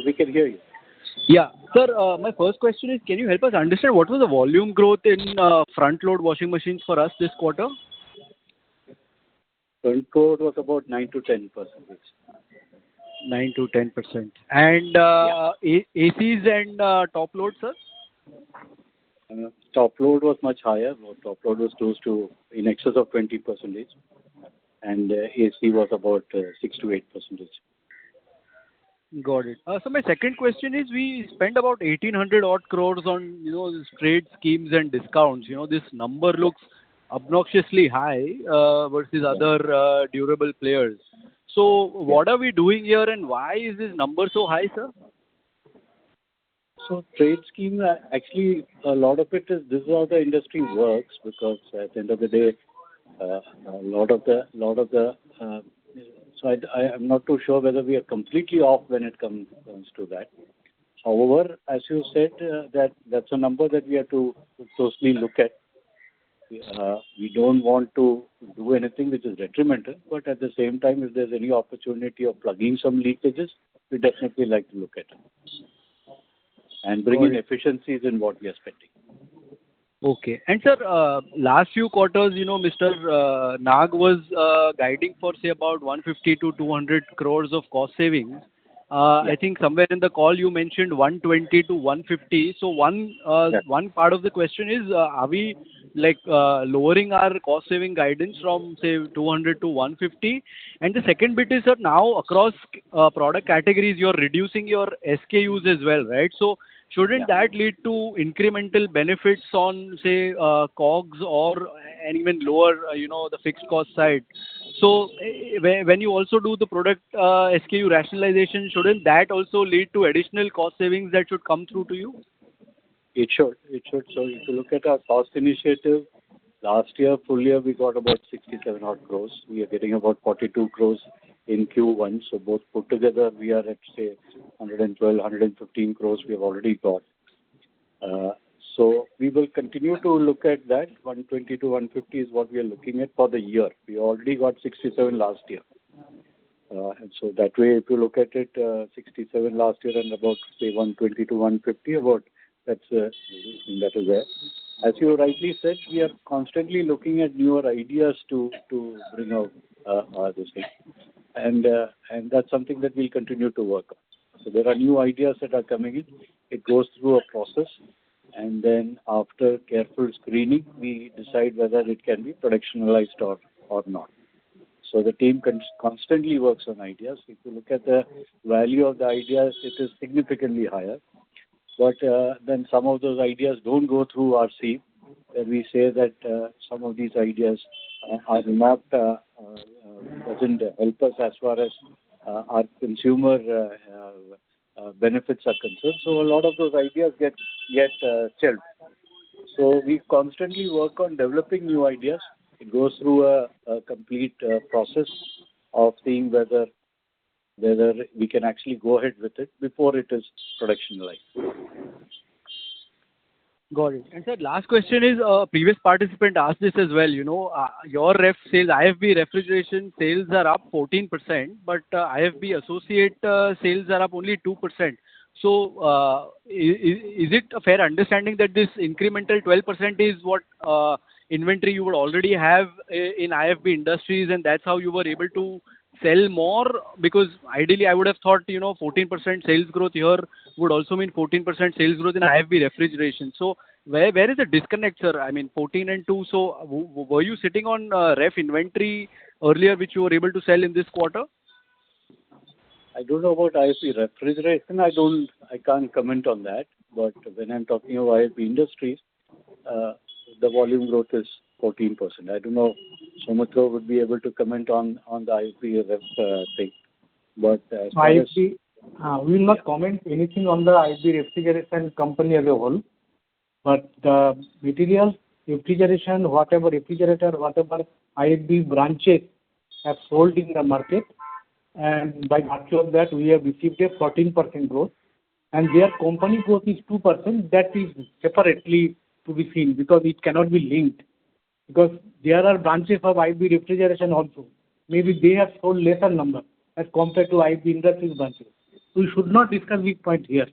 S10: We can hear you.
S14: Yeah. Sir, my first question is, can you help us understand what was the volume growth in front load washing machines for us this quarter?
S10: Front load was about 9 to 10%.
S14: 9 to 10%. And ACs and top load, sir?
S5: Top load was much higher. Top load was close to in excess of 20%, and AC was about 6 to 8%.
S14: Got it. So my second question is, we spend about 1,800 odd crores on, these trade schemes and discounts. This number looks obnoxiously high versus other durable players. So what are we doing here, and why is this number so high, sir?
S5: So trade scheme, actually, a lot of it is, this is how the industry works, because at the end of the day, a lot of the so I'm not too sure whether we are completely off when it comes to that. However, as you said, that's a number that we have to closely look at. We don't want to do anything which is detrimental, but at the same time, if there's any opportunity of plugging some leakages, we definitely like to look at it and bring in efficiencies in what we are spending.
S14: Okay. And sir, last few quarters, Mr. Nag was guiding for, say, about 150 to 200 crores of cost savings. I think somewhere in the call you mentioned 120 to 150. So one part of the question is, are we lowering our cost saving guidance from, say, 200 to 150? And the second bit is, sir, now across product categories, you're reducing your SKUs as well, right? So shouldn't that lead to incremental benefits on, say, COGS and even lower, the fixed cost side? So when you also do the product SKU rationalization, shouldn't that also lead to additional cost savings that should come through to you?
S5: It should. So if you look at our cost initiative, last year, full year, we got about 67 odd crores. We are getting about 42 crores in Q1. So both put together, we are at, say, 112, 115 crores we have already got. So we will continue to look at that. 120 to 150 is what we are looking at for the year. We already got 67 last year. And so that way, if you look at it, 67 last year and about, say, 120 to 150, about that is there. As you rightly said, we are constantly looking at newer ideas to bring out this thing. And that's something that we'll continue to work on. So there are new ideas that are coming in. It goes through a process, and then after careful screening, we decide whether it can be productionalized or not. So the team constantly works on ideas. If you look at the value of the ideas, it is significantly higher. But then some of those ideas don't go through our sieve. Then we say that some of these ideas are not doesn't help us as far as our consumer benefits are concerned. So a lot of those ideas get shelved. So we constantly work on developing new ideas. It goes through a complete process of seeing whether we can actually go ahead with it before it is productionalized.
S14: Got it. And sir, last question is, previous participant asked this as well. Your ref sales, IFB refrigeration sales are up 14%, but IFB associate sales are up only 2%. So is it a fair understanding that this incremental 12% is what inventory you would already have in IFB Industries, and that's how you were able to sell more? Because ideally I would have thought 14% sales growth here would also mean 14% sales growth in IFB refrigeration. So where is the disconnect, sir? I mean, 14 and 2. So were you sitting on ref inventory earlier which you were able to sell in this quarter?
S5: I don't know about IFB refrigeration. I can't comment on that. But when I'm talking of IFB Industries, the volume growth is 14%. I don't know, Soumitra would be able to comment on the IFB ref thing. But as far as
S3: IFB, we will not comment anything on the IFB refrigeration company as a whole. But the materials, refrigeration, whatever IFB branches have sold in the market, and by virtue of that, we have received a 14% growth. And their company growth is 2%. That is separately to be seen, because it cannot be linked. Because there are branches of IFB refrigeration also. Maybe they have sold lesser number as compared to IFB Industries branches. We should not discuss this point here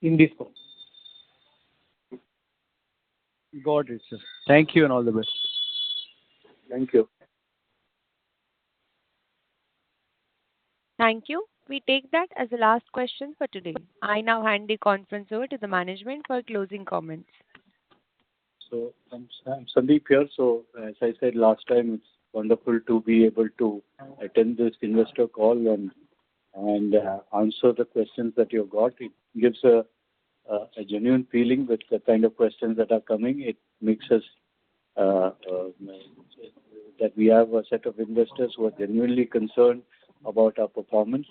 S3: in this call.
S14: Got it, sir. Thank you and all the best.
S5: Thank you.
S1: Thank you. We take that as the last question for today. I now hand the conference over to the management for closing comments.
S5: I'm Sandeep here. So as I said last time, it's wonderful to be able to attend this investor call and answer the questions that you've got. It gives a genuine feeling with the kind of questions that are coming. It makes us that we have a set of investors who are genuinely concerned about our performance.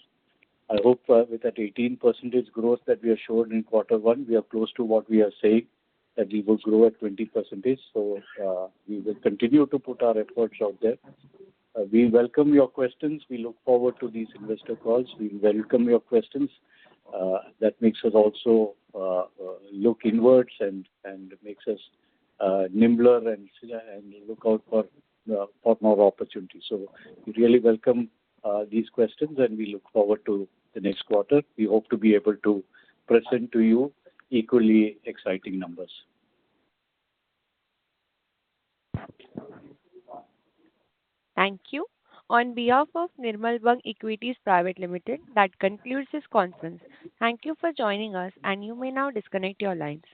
S5: I hope with that 18% growth that we have shown in quarter one, we are close to what we are saying, that we will grow at 20%. So we will continue to put our efforts out there. We welcome your questions. We look forward to these investor calls. We welcome your questions. That makes us also look inwards and makes us nimbler and look out for more opportunities. So we really welcome these questions, and we look forward to the next quarter. We hope to be able to present to you equally exciting numbers.
S1: Thank you. On behalf of Nirmal Bang Equities Private Limited, that concludes this conference. Thank you for joining us, and you may now disconnect your lines.